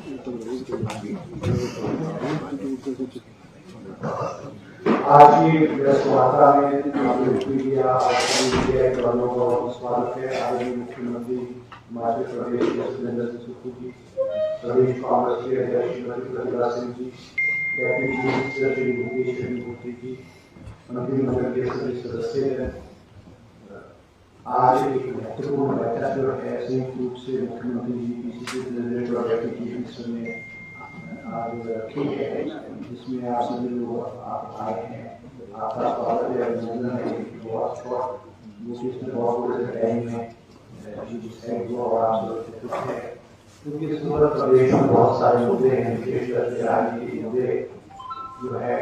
आज की प्रेस वार्ता में मीडिया के वालों का स्वागत है। आदरणीय मुख्यमंत्री हिमाचल प्रदेश के सुरेंद्र सिंह सुक्खू जी, प्रदेश कांग्रेस के अध्यक्ष श्रीमती प्रतिभा सिंह जी, कैबिनेट मिनिस्टर श्री मुकेश अग्निहोत्री जी, मंत्रिमंडल के सभी सदस्य हैं। आज एक महत्वपूर्ण बैठक जो है संयुक्त रूप से मुख्यमंत्री जी पीसीसी प्रेसिडेंट और डेप्यूटी चीफ मिनिस्टर ने आज रखी है, जिसमें आप सभी लोग आप आए हैं। आपका स्वागत है, अभिनंदन है। बहुत शॉर्ट नोटिस में बहुत बड़े टाइम में और आप सब कुछ है, क्योंकि सूरत प्रदेश में बहुत सारे मुद्दे हैं, विशेष करके राजनीतिक मुद्दे जो है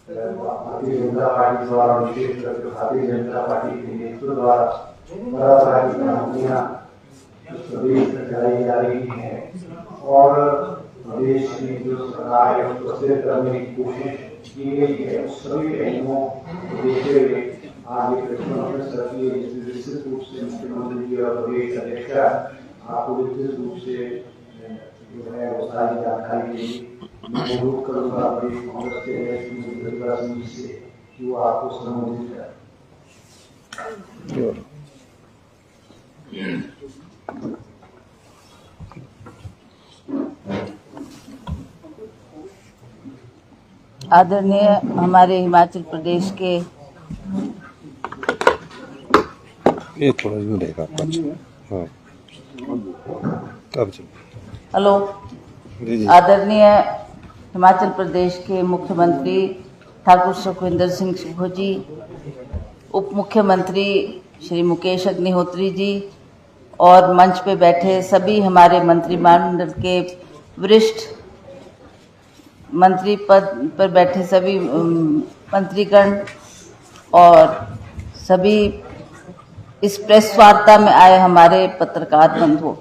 भारतीय जनता पार्टी द्वारा, विशेष करके भारतीय जनता पार्टी के नेतृत्व द्वारा बड़ा बड़ा नीतियां प्रदेश में चलाई जा रही हैं और प्रदेश की जो सरकार है उसको स्थिर करने की कोशिश की गई है। उस सभी पहलुओं को देखते हुए आज एक प्रेस कॉन्फ्रेंस रखी है, जिसमें विस्तृत रूप से मुख्यमंत्री जी और प्रदेश अध्यक्ष आपको विस्तृत रूप से जो है वो सारी जानकारी देंगे। मैं अनुरोध करूँगा प्रदेश कांग्रेस के अध्यक्ष प्रतिभा सिंह जी से कि वो आपको संबोधित करें। आदरणीय हमारे हिमाचल प्रदेश के हेलो आदरणीय हिमाचल प्रदेश के मुख्यमंत्री ठाकुर सुखविंदर सिंह सुक्खू जी, उप मुख्यमंत्री श्री मुकेश अग्निहोत्री जी और मंच पे बैठे सभी हमारे मंत्रिमंडल के वरिष्ठ मंत्री पद पर बैठे सभी मंत्रीगण और सभी इस प्रेस वार्ता में आए हमारे पत्रकार बंधु,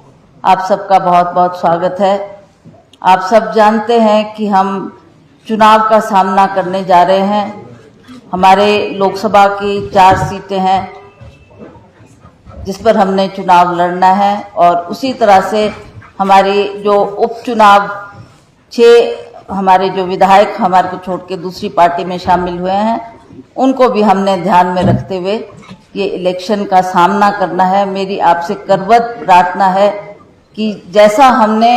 आप सबका बहुत बहुत स्वागत है। आप सब जानते हैं कि हम चुनाव का सामना करने जा रहे हैं। हमारे लोकसभा की 4 सीटें हैं जिस पर हमने चुनाव लड़ना है और उसी तरह से हमारी जो उपचुनाव 6 हमारे जो विधायक हमारे को छोड़ के दूसरी पार्टी में शामिल हुए हैं उनको भी हमने ध्यान में रखते हुए ये इलेक्शन का सामना करना है। मेरी आपसे करवत प्रार्थना है कि जैसा हमने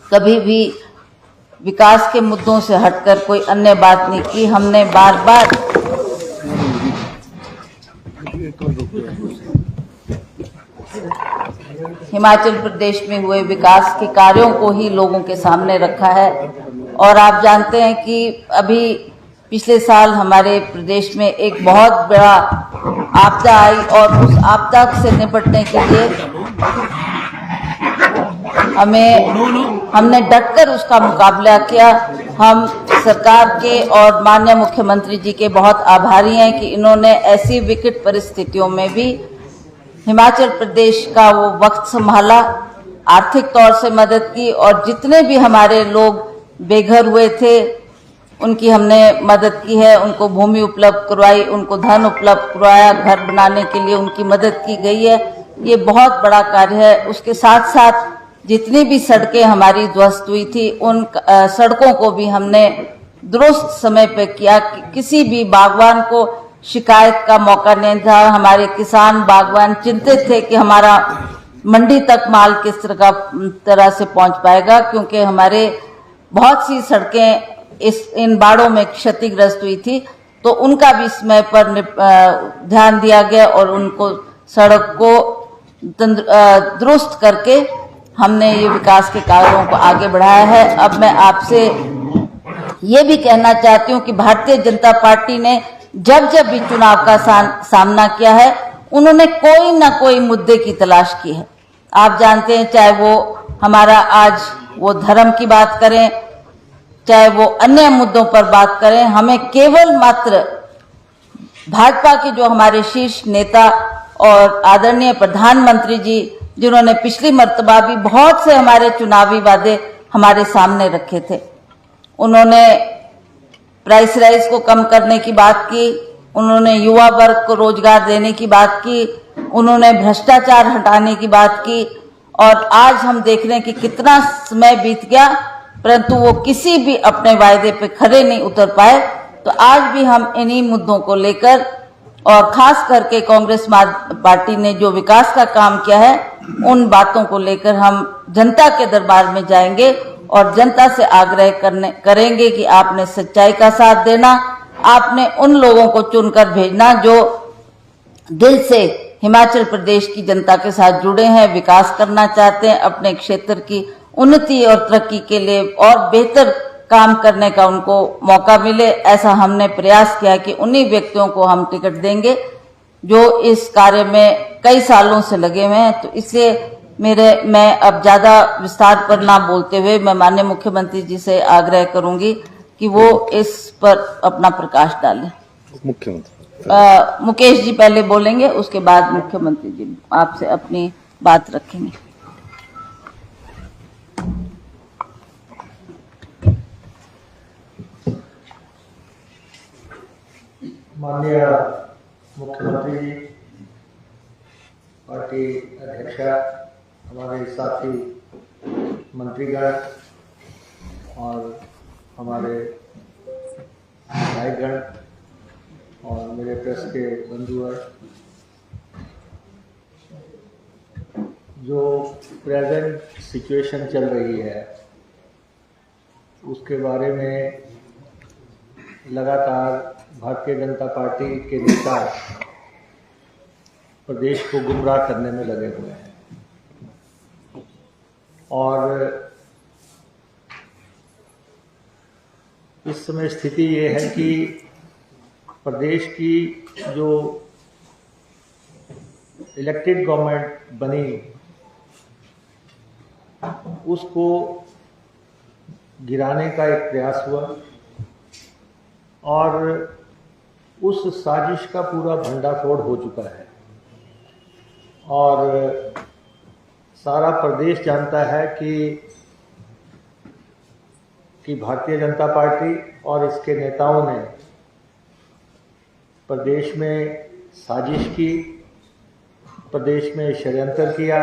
कभी भी विकास के मुद्दों से हटकर कोई अन्य बात नहीं की, हमने बार बार हिमाचल प्रदेश में हुए विकास के कार्यों को ही लोगों के सामने रखा है। और आप जानते हैं कि अभी पिछले साल हमारे प्रदेश में एक बहुत बड़ा आपदा आई और उस आपदा से निपटने के लिए हमने डटकर उसका मुकाबला किया। हम सरकार के और माननीय मुख्यमंत्री जी के बहुत आभारी हैं कि इन्होंने ऐसी विकट परिस्थितियों में भी हिमाचल प्रदेश का वो वक्त संभाला, आर्थिक तौर से मदद की और जितने भी हमारे लोग बेघर हुए थे उनकी हमने मदद की है। उनको भूमि उपलब्ध करवाई, उनको धन उपलब्ध करवाया, घर बनाने के लिए उनकी मदद की गई है। ये बहुत बड़ा कार्य है। उसके साथ साथ जितनी भी सड़कें हमारी ध्वस्त हुई थी उन सड़कों को भी हमने दुरुस्त समय पे किया। किसी भी बागवान को शिकायत का मौका नहीं था। हमारे किसान बागवान चिंतित थे कि हमारा मंडी तक माल किस तरह से पहुंच पाएगा, क्योंकि हमारे बहुत सी सड़कें इन बाढ़ों में क्षतिग्रस्त हुई थी। तो उनका भी समय पर ध्यान दिया गया और उनको सड़क को दुरुस्त करके हमने ये विकास के कार्यों को आगे बढ़ाया है। अब मैं आपसे ये भी कहना चाहती हूँ कि भारतीय जनता पार्टी ने जब भी चुनाव का सामना किया है उन्होंने कोई ना कोई मुद्दे की तलाश की है। आप जानते हैं, चाहे वो हमारा आज वो धर्म की बात करें, चाहे वो अन्य मुद्दों पर बात करें, हमें केवल मात्र भाजपा के जो हमारे शीर्ष नेता और आदरणीय प्रधानमंत्री जी, जिन्होंने पिछली मर्तबा भी बहुत से हमारे चुनावी वादे हमारे सामने रखे थे, उन्होंने प्राइस राइज को कम करने की बात की, उन्होंने युवा वर्ग को रोजगार देने की बात की, उन्होंने भ्रष्टाचार हटाने की बात की और आज हम देख रहे हैं कि कितना समय बीत गया, परंतु वो किसी भी अपने वायदे पे खरे नहीं उतर पाए। तो आज भी हम इन्हीं मुद्दों को लेकर और खास करके कांग्रेस पार्टी ने जो विकास का काम किया है, उन बातों को लेकर हम जनता के दरबार में जाएंगे और जनता से आग्रह करेंगे कि आपने सच्चाई का साथ देना, आपने उन लोगों को चुनकर भेजना जो दिल से हिमाचल प्रदेश की जनता के साथ जुड़े हैं, विकास करना चाहते हैं, अपने क्षेत्र की उन्नति और तरक्की के लिए और बेहतर काम करने का उनको मौका मिले। ऐसा हमने प्रयास किया कि उन्हीं व्यक्तियों को हम टिकट देंगे जो इस कार्य में कई सालों से लगे हुए हैं। तो इसलिए मैं अब ज्यादा विस्तार पर ना बोलते हुए मैं माननीय मुख्यमंत्री जी से आग्रह करूंगी कि वो इस पर अपना प्रकाश डालें। मुकेश जी पहले बोलेंगे, उसके बाद मुख्यमंत्री जी आपसे अपनी बात रखेंगे। माननीय मुख्यमंत्री जी, पार्टी अध्यक्षा, हमारे साथी मंत्रीगण और हमारे विधायकगण और मेरे प्रेस के बंधुगण, जो प्रेजेंट सिचुएशन चल रही है उसके बारे में लगातार भारतीय जनता पार्टी के नेता प्रदेश को गुमराह करने में लगे हुए हैं। और इस समय स्थिति ये है कि प्रदेश की जो इलेक्टेड गवर्नमेंट बनी उसको गिराने का एक प्रयास हुआ और उस साजिश का पूरा भंडाफोड़ हो चुका है और सारा प्रदेश जानता है कि भारतीय जनता पार्टी और इसके नेताओं ने प्रदेश में साजिश की, प्रदेश में षड्यंत्र किया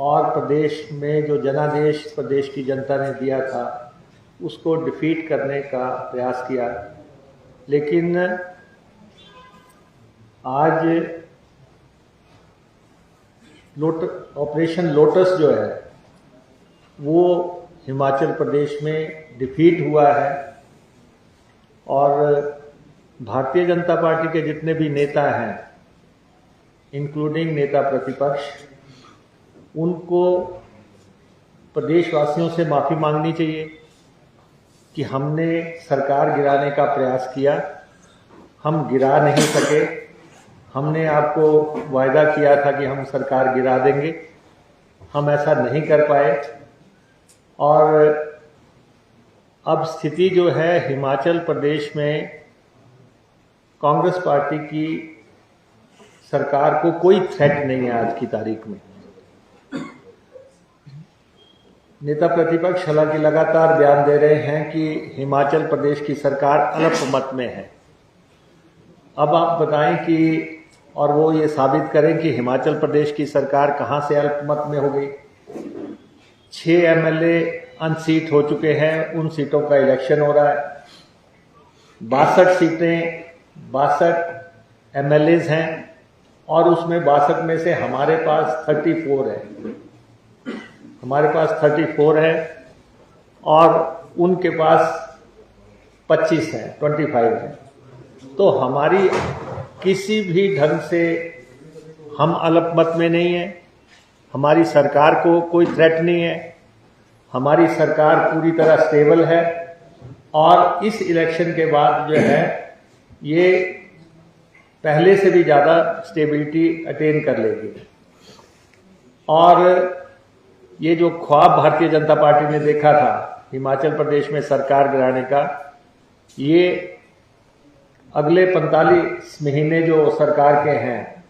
और प्रदेश में जो जनादेश प्रदेश की जनता ने दिया था उसको डिफीट करने का प्रयास किया। लेकिन आज ऑपरेशन लोटस जो है वो हिमाचल प्रदेश में डिफीट हुआ है और भारतीय जनता पार्टी के जितने भी नेता हैं, इंक्लूडिंग नेता प्रतिपक्ष, उनको प्रदेशवासियों से माफ़ी मांगनी चाहिए कि हमने सरकार गिराने का प्रयास किया, हम गिरा नहीं सके। हमने आपको वायदा किया था कि हम सरकार गिरा देंगे, हम ऐसा नहीं कर पाए और अब स्थिति जो है हिमाचल प्रदेश में कांग्रेस पार्टी की सरकार को कोई थ्रेट नहीं है। आज की तारीख में नेता प्रतिपक्ष हालांकि लगातार बयान दे रहे हैं कि हिमाचल प्रदेश की सरकार अल्पमत में है। अब आप बताएं कि और वो ये साबित करें कि हिमाचल प्रदेश की सरकार कहां से अल्पमत में हो गई। 6 एमएलए अनसीट हो चुके हैं, उन सीटों का इलेक्शन हो रहा है। 62 सीटें 62 एमएलएज हैं और उसमें 62 में से हमारे पास 34 है, हमारे पास 34 है और उनके पास 25 है, 25 है। तो हमारी किसी भी ढंग से हम अल्पमत में नहीं है, हमारी सरकार को कोई थ्रेट नहीं है, हमारी सरकार पूरी तरह स्टेबल है और इस इलेक्शन के बाद जो है ये पहले से भी ज़्यादा स्टेबिलिटी अटेन कर लेगी। और ये जो ख्वाब भारतीय जनता पार्टी ने देखा था हिमाचल प्रदेश में सरकार गिराने का, ये अगले 45 महीने जो सरकार के हैं,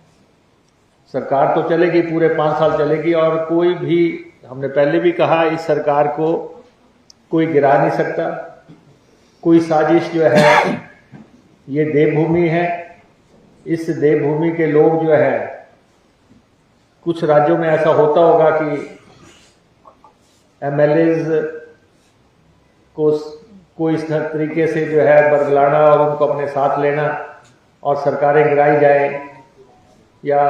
सरकार तो चलेगी, पूरे 5 साल चलेगी और कोई भी, हमने पहले भी कहा, इस सरकार को कोई गिरा नहीं सकता। कोई साजिश जो है ये देवभूमि है, इस देवभूमि के लोग जो है कुछ राज्यों में ऐसा होता होगा कि एमएलएज को कोई इस तरीके से जो है बरगलाना और उनको अपने साथ लेना और सरकारें गिराई जाए या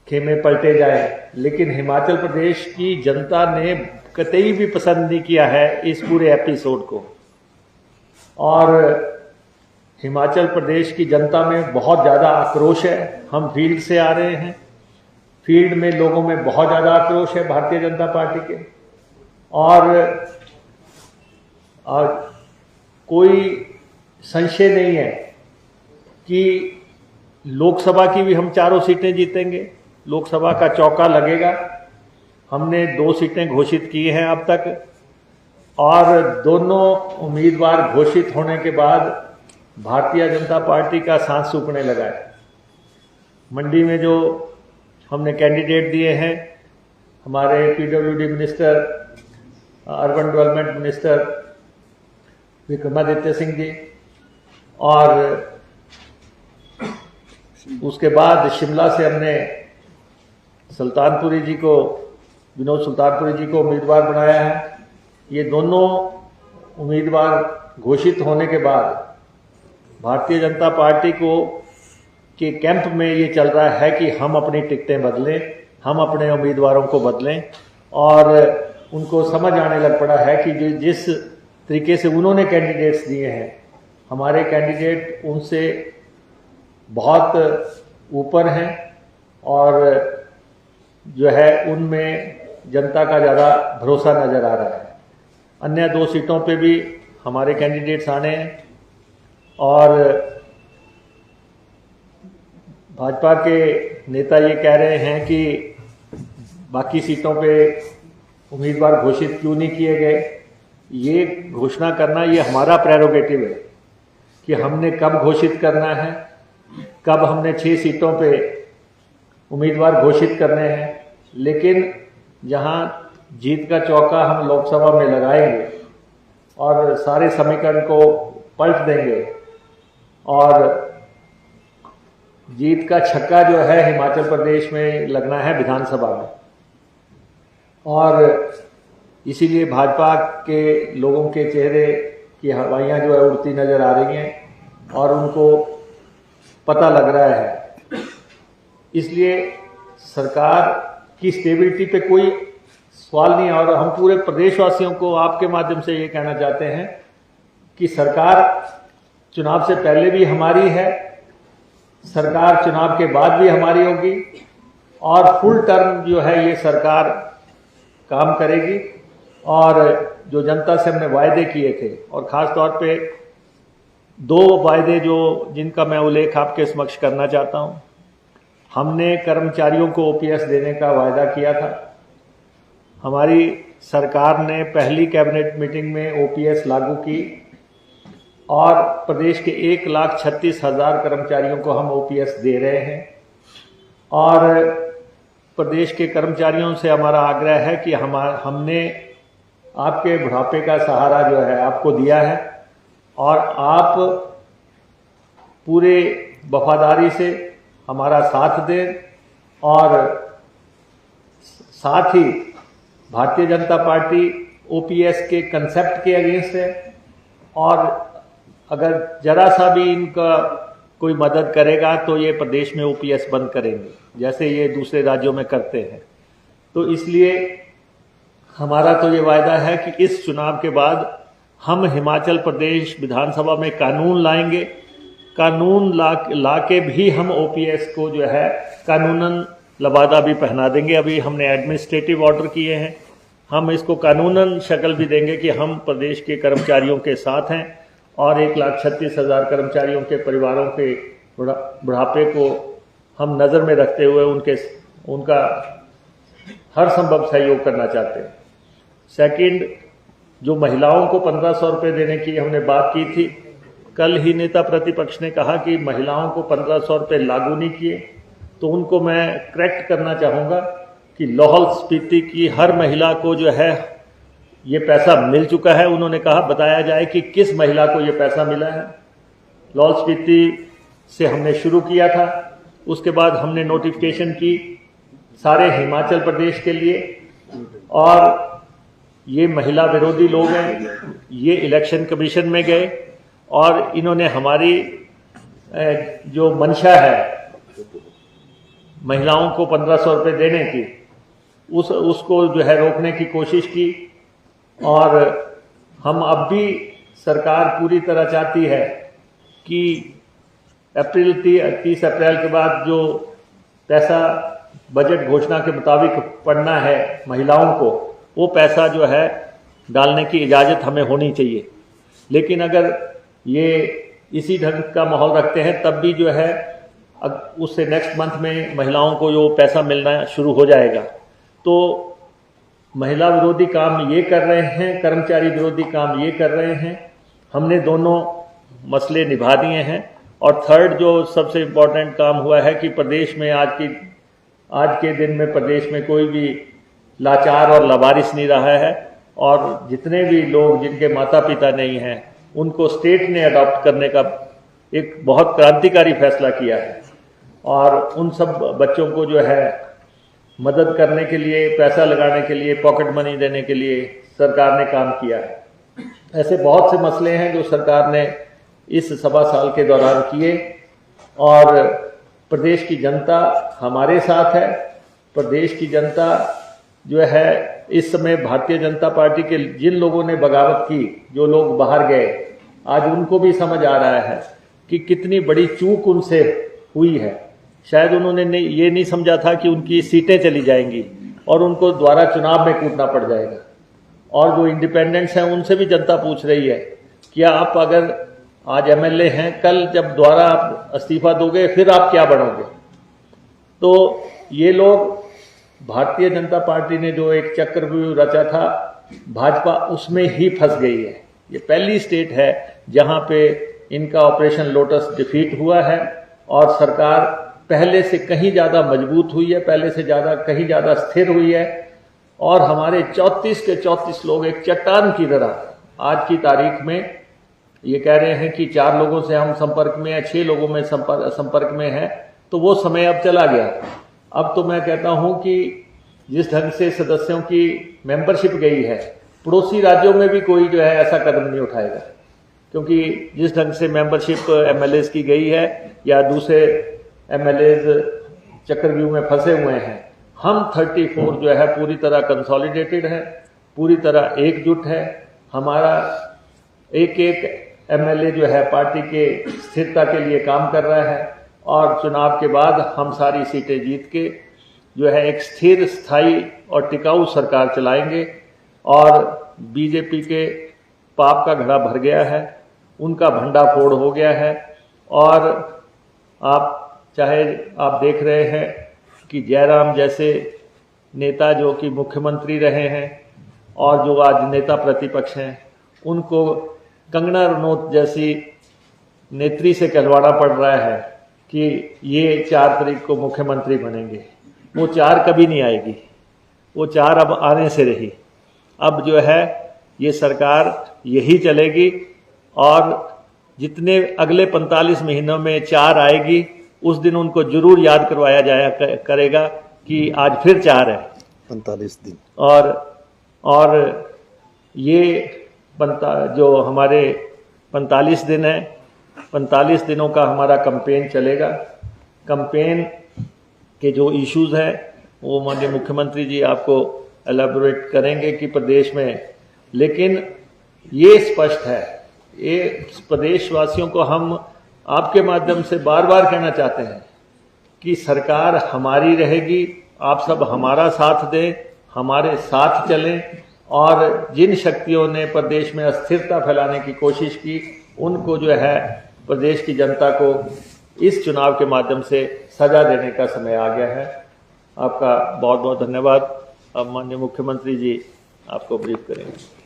खेमे पलटे जाए, लेकिन हिमाचल प्रदेश की जनता ने कतई भी पसंद नहीं किया है इस पूरे एपिसोड को। और हिमाचल प्रदेश की जनता में बहुत ज़्यादा आक्रोश है। हम फील्ड से आ रहे हैं, फील्ड में लोगों में बहुत ज़्यादा आक्रोश है भारतीय जनता पार्टी के। और कोई संशय नहीं है कि लोकसभा की भी हम 4 सीटें जीतेंगे, लोकसभा का चौका लगेगा। हमने 2 सीटें घोषित की हैं अब तक, और दोनों उम्मीदवार घोषित होने के बाद भारतीय जनता पार्टी का सांस सूखने लगा है। मंडी में जो हमने कैंडिडेट दिए हैं, हमारे PWD minister, urban development minister Vikramaditya Singh ji, और उसके बाद शिमला से हमने सुल्तानपुरी जी को, विनोद सुल्तानपुरी जी को उम्मीदवार बनाया है। ये दोनों उम्मीदवार घोषित होने के बाद भारतीय जनता पार्टी को के कैंप में ये चल रहा है कि हम अपनी टिकटें बदलें, हम अपने उम्मीदवारों को बदलें, और उनको समझ आने लग पड़ा है कि जिस तरीके से उन्होंने कैंडिडेट्स दिए हैं, हमारे कैंडिडेट उनसे बहुत ऊपर हैं और जो है उनमें जनता का ज़्यादा भरोसा नज़र आ रहा है। अन्य 2 सीटों पे भी हमारे कैंडिडेट्स आने हैं, और भाजपा के नेता ये कह रहे हैं कि बाकी सीटों पे उम्मीदवार घोषित क्यों नहीं किए गए। ये घोषणा करना ये हमारा प्रेरोगेटिव है कि हमने कब घोषित करना है, कब हमने 6 सीटों पे उम्मीदवार घोषित करने हैं। लेकिन जहां जीत का चौका हम लोकसभा में लगाएंगे और सारे समीकरण को पलट देंगे, और जीत का छक्का जो है हिमाचल प्रदेश में लगना है विधानसभा में। और इसीलिए भाजपा के लोगों के चेहरे की हवाइयाँ जो है उड़ती नजर आ रही हैं, और उनको पता लग रहा है। इसलिए सरकार की स्टेबिलिटी पे कोई सवाल नहीं है। और हम पूरे प्रदेशवासियों को आपके माध्यम से ये कहना चाहते हैं कि सरकार चुनाव से पहले भी हमारी है, सरकार चुनाव के बाद भी हमारी होगी, और फुल टर्म जो है ये सरकार काम करेगी। और जो जनता से हमने वायदे किए थे, और ख़ास तौर पे 2 वायदे जिनका मैं उल्लेख आपके समक्ष करना चाहता हूं। हमने कर्मचारियों को ओपीएस देने का वायदा किया था। हमारी सरकार ने पहली कैबिनेट मीटिंग में ओपीएस लागू की, और प्रदेश के 1,36,000 कर्मचारियों को हम ओपीएस दे रहे हैं। और प्रदेश के कर्मचारियों से हमारा आग्रह है कि हमने आपके बुढ़ापे का सहारा जो है आपको दिया है, और आप पूरे वफादारी से हमारा साथ दें। और साथ ही भारतीय जनता पार्टी ओपीएस के कंसेप्ट के अगेंस्ट है, और अगर जरा सा भी इनका कोई मदद करेगा तो ये प्रदेश में ओपीएस बंद करेंगे, जैसे ये दूसरे राज्यों में करते हैं। तो इसलिए हमारा तो ये वायदा है कि इस चुनाव के बाद हम हिमाचल प्रदेश विधानसभा में कानून लाएंगे, कानून ला के भी हम ओपीएस को जो है कानूनन लबादा भी पहना देंगे। अभी हमने एडमिनिस्ट्रेटिव ऑर्डर किए हैं, हम इसको कानूनन शक्ल भी देंगे कि हम प्रदेश के कर्मचारियों के साथ हैं, और 1,36,000 कर्मचारियों के परिवारों के बुढ़ापे को हम नज़र में रखते हुए उनका हर संभव सहयोग करना चाहते हैं। सेकंड, जो महिलाओं को 1,500 रुपये देने की हमने बात की थी, कल ही नेता प्रतिपक्ष ने कहा कि महिलाओं को 1,500 रुपये लागू नहीं किए, तो उनको मैं करेक्ट करना चाहूँगा कि लाहौल स्पीति की हर महिला को जो है ये पैसा मिल चुका है। उन्होंने कहा बताया जाए कि किस महिला को ये पैसा मिला है। लाहौल स्पीति से हमने शुरू किया था, उसके बाद हमने नोटिफिकेशन की सारे हिमाचल प्रदेश के लिए, और ये महिला विरोधी लोग हैं, ये इलेक्शन कमीशन में गए और इन्होंने हमारी जो मंशा है महिलाओं को 1500 रुपये देने की, उसको जो है रोकने की कोशिश की। और हम अब भी, सरकार पूरी तरह चाहती है कि 30 अप्रैल के बाद जो पैसा बजट घोषणा के मुताबिक पड़ना है महिलाओं को, वो पैसा जो है डालने की इजाज़त हमें होनी चाहिए। लेकिन अगर ये इसी ढंग का माहौल रखते हैं तब भी जो है उससे नेक्स्ट मंथ में महिलाओं को जो पैसा मिलना शुरू हो जाएगा। तो महिला विरोधी काम ये कर रहे हैं, कर्मचारी विरोधी काम ये कर रहे हैं। हमने दोनों मसले निभा दिए हैं। और थर्ड जो सबसे इम्पोर्टेंट काम हुआ है कि प्रदेश में आज के दिन में प्रदेश में कोई भी लाचार और लावारिस नहीं रहा है, और जितने भी लोग जिनके माता पिता नहीं हैं उनको स्टेट ने अडॉप्ट करने का एक बहुत क्रांतिकारी फैसला किया है। और उन सब बच्चों को जो है मदद करने के लिए, पैसा लगाने के लिए, पॉकेट मनी देने के लिए सरकार ने काम किया है। ऐसे बहुत से मसले हैं जो सरकार ने इस सवा साल के दौरान किए, और प्रदेश की जनता हमारे साथ है। प्रदेश की जनता जो है इस समय भारतीय जनता पार्टी के जिन लोगों ने बगावत की, जो लोग बाहर गए, आज उनको भी समझ आ रहा है कि कितनी बड़ी चूक उनसे हुई है। शायद उन्होंने ये नहीं समझा था कि उनकी सीटें चली जाएंगी और उनको दोबारा चुनाव में कूदना पड़ जाएगा। और जो इंडिपेंडेंट्स हैं उनसे भी जनता पूछ रही है कि आप अगर आज एमएलए हैं, कल जब दोबारा आप इस्तीफा दोगे फिर आप क्या बनोगे। तो ये लोग, भारतीय जनता पार्टी ने जो एक चक्रव्यूह रचा था भाजपा, उसमें ही फंस गई है। ये पहली स्टेट है जहां पे इनका ऑपरेशन लोटस डिफीट हुआ है, और सरकार पहले से कहीं ज़्यादा मजबूत हुई है, पहले से कहीं ज़्यादा स्थिर हुई है। और हमारे 34 के 34 लोग एक चट्टान की तरह आज की तारीख में ये कह रहे हैं कि 4 लोगों से हम संपर्क में हैं, 6 लोगों में संपर्क में हैं। तो वो समय अब चला गया। अब तो मैं कहता हूं कि जिस ढंग से सदस्यों की मेंबरशिप गई है, पड़ोसी राज्यों में भी कोई जो है ऐसा कदम नहीं उठाएगा, क्योंकि जिस ढंग से मेंबरशिप एमएलएज की गई है या दूसरे एमएलएज चक्रव्यूह में फंसे हुए हैं, हम 34 जो है पूरी तरह कंसोलिडेटेड है, पूरी तरह एकजुट है। हमारा एक एमएलए जो है पार्टी के स्थिरता के लिए काम कर रहा है, और चुनाव के बाद हम सारी सीटें जीत के जो है एक स्थिर, स्थायी और टिकाऊ सरकार चलाएंगे। और बीजेपी के पाप का घड़ा भर गया है, उनका भंडाफोड़ हो गया है। और आप देख रहे हैं कि जयराम जैसे नेता जो कि मुख्यमंत्री रहे हैं और जो आज नेता प्रतिपक्ष हैं, उनको कंगना रनौत जैसी नेत्री से कहलवाना पड़ रहा है कि ये 4 तारीख को मुख्यमंत्री बनेंगे। वो 4 कभी नहीं आएगी, वो 4 अब आने से रही। अब जो है ये सरकार यही चलेगी, और जितने अगले 45 महीनों में 4 आएगी, उस दिन उनको जरूर याद करवाया जाया करेगा कि आज फिर 4 है 45 दिन। और ये जो हमारे 45 दिन है, 45 दिनों का हमारा कैंपेन चलेगा। कैंपेन के जो इश्यूज हैं वो माननीय मुख्यमंत्री जी आपको एलैबोरेट करेंगे कि प्रदेश में, लेकिन ये स्पष्ट है, ये प्रदेशवासियों को हम आपके माध्यम से बार बार कहना चाहते हैं कि सरकार हमारी रहेगी, आप सब हमारा साथ दें, हमारे साथ चलें। और जिन शक्तियों ने प्रदेश में अस्थिरता फैलाने की कोशिश की, उनको जो है प्रदेश की जनता को इस चुनाव के माध्यम से सजा देने का समय आ गया है। आपका बहुत बहुत धन्यवाद। अब माननीय मुख्यमंत्री जी आपको ब्रीफ करेंगे।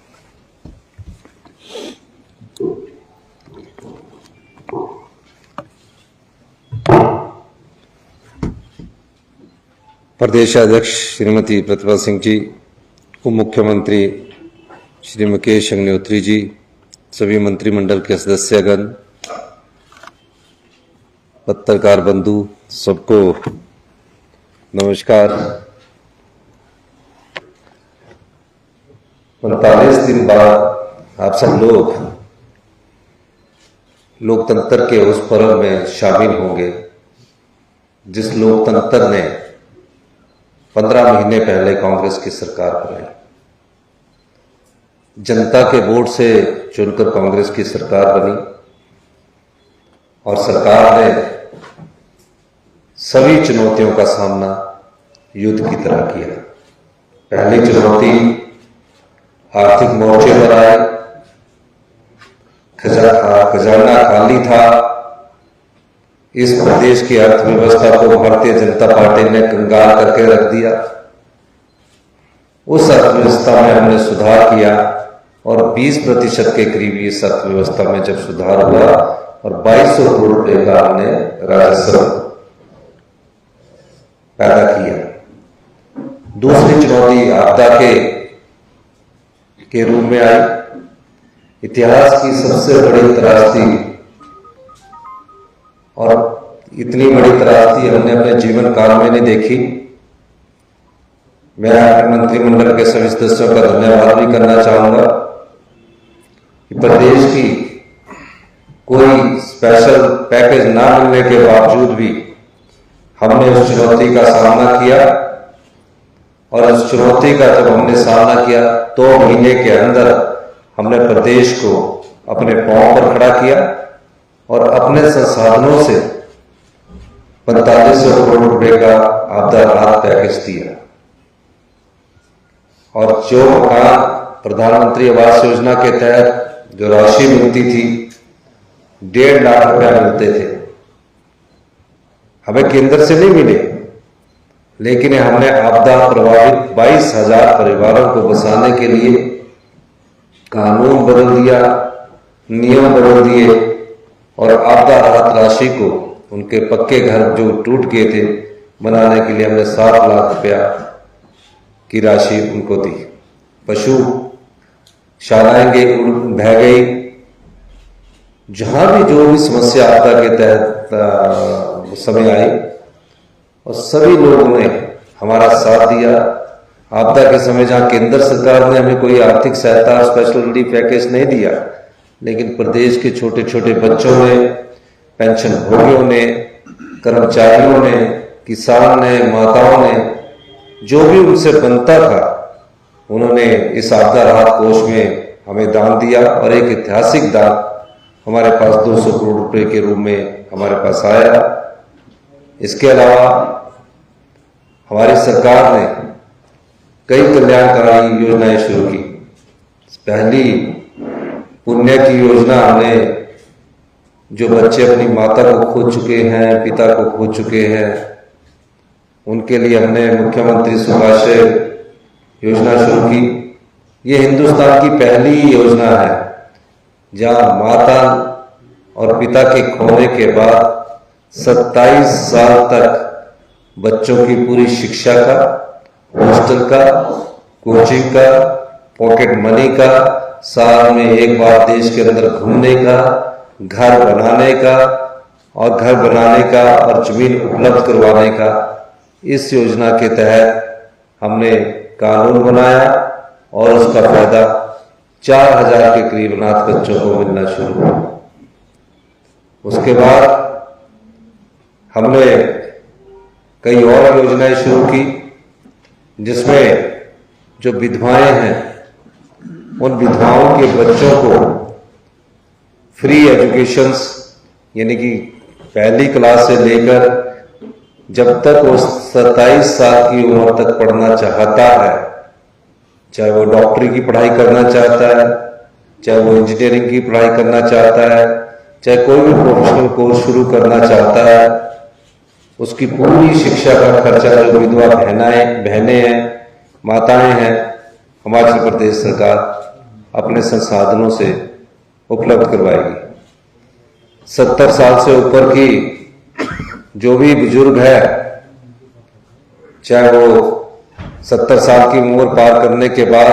प्रदेश अध्यक्ष श्रीमती प्रतिभा सिंह जी, उप मुख्यमंत्री श्री मुकेश अग्निहोत्री जी, सभी मंत्रिमंडल के सदस्यगण, पत्रकार बंधु सबको नमस्कार। 45 दिन बाद आप सब लोग लोकतंत्र के उस पर्व में शामिल होंगे जिस लोकतंत्र ने 15 महीने पहले कांग्रेस की सरकार बनाई। जनता के वोट से चुनकर कांग्रेस की सरकार बनी और सरकार ने सभी चुनौतियों का सामना युद्ध की तरह किया। पहली चुनौती आर्थिक मोर्चे पर आई, खजाना खाली था। इस प्रदेश की अर्थव्यवस्था को भारतीय जनता पार्टी ने कंगाल करके रख दिया। उस अर्थव्यवस्था में हमने सुधार किया और 20% के करीब इस अर्थव्यवस्था में जब सुधार हुआ और 2200 करोड़ रुपए का हमने राजस्व पैदा किया। दूसरी चुनौती आपदा के रूप में आई। इतिहास की सबसे बड़ी त्रासदी, और इतनी बड़ी त्रासदी हमने अपने जीवन काल में नहीं देखी। मैं अपने मंत्रिमंडल के सभी सदस्यों का धन्यवाद भी करना चाहूंगा कि प्रदेश की कोई स्पेशल पैकेज ना मिलने के बावजूद भी हमने उस चुनौती का सामना किया और उस चुनौती का जब हमने सामना किया 2 महीने के अंदर हमने प्रदेश को अपने पांव पर खड़ा किया और अपने संसाधनों से 4500 करोड़ रुपए का आपदा राहत पैकेज दिया। और जो मकान प्रधानमंत्री आवास योजना के तहत जो राशि मिलती थी 1.5 लाख रुपया मिलते थे, हमें केंद्र से नहीं मिले, लेकिन हमने आपदा प्रभावित 22,000 परिवारों को बसाने के लिए कानून बदल दिया, नियम बदल दिए और आपदा राहत राशि को उनके पक्के घर जो टूट गए थे बनाने के लिए हमने 7 लाख रुपया की राशि उनको दी। पशु शालाएं बह गई। जहां भी जो भी समस्या आपदा के तहत समय आई और सभी लोगों ने हमारा साथ दिया। आपदा के समय जहां केंद्र सरकार ने हमें कोई आर्थिक सहायता स्पेशल रिलीफ पैकेज नहीं दिया, लेकिन प्रदेश के छोटे छोटे बच्चों ने, पेंशन भोगियों ने, कर्मचारियों ने, किसान ने, माताओं ने जो भी उनसे बनता था उन्होंने इस आपदा राहत कोष में हमें दान दिया और एक ऐतिहासिक दान हमारे पास 200 करोड़ रुपए के रूप में हमारे पास आया। इसके अलावा हमारी सरकार ने कई कल्याणकारी योजनाएं शुरू की। पहली पुण्य की योजना, हमने जो बच्चे अपनी माता को खो चुके हैं, पिता को खो चुके हैं, उनके लिए हमने मुख्यमंत्री सुभाषय योजना शुरू की। ये हिंदुस्तान की पहली योजना है जहां माता और पिता के खोने के बाद 27 साल तक बच्चों की पूरी शिक्षा का, हॉस्टल का, कोचिंग का, पॉकेट मनी का, साल में एक बार देश के अंदर घूमने का, घर बनाने का और जमीन उपलब्ध करवाने का, इस योजना के तहत हमने कानून बनाया और उसका फायदा 4000 के करीब अनाथ बच्चों को मिलना शुरू हुआ। उसके बाद हमने कई और योजनाएं शुरू की जिसमें जो विधवाएं हैं उन विधवाओं के बच्चों को फ्री एजुकेशन, यानी कि पहली क्लास से लेकर जब तक वो 27 साल की उम्र तक पढ़ना चाहता है, चाहे वो डॉक्टरी की पढ़ाई करना चाहता है, चाहे वो इंजीनियरिंग की पढ़ाई करना चाहता है, चाहे कोई भी प्रोफेशनल कोर्स शुरू करना चाहता है, उसकी पूरी शिक्षा का खर्चा जो विधवा बहनें हैं, माताएं हैं, हिमाचल प्रदेश सरकार अपने संसाधनों से उपलब्ध करवाएगी। 70 साल से ऊपर की जो भी बुजुर्ग है, चाहे वो 70 साल की उम्र पार करने के बाद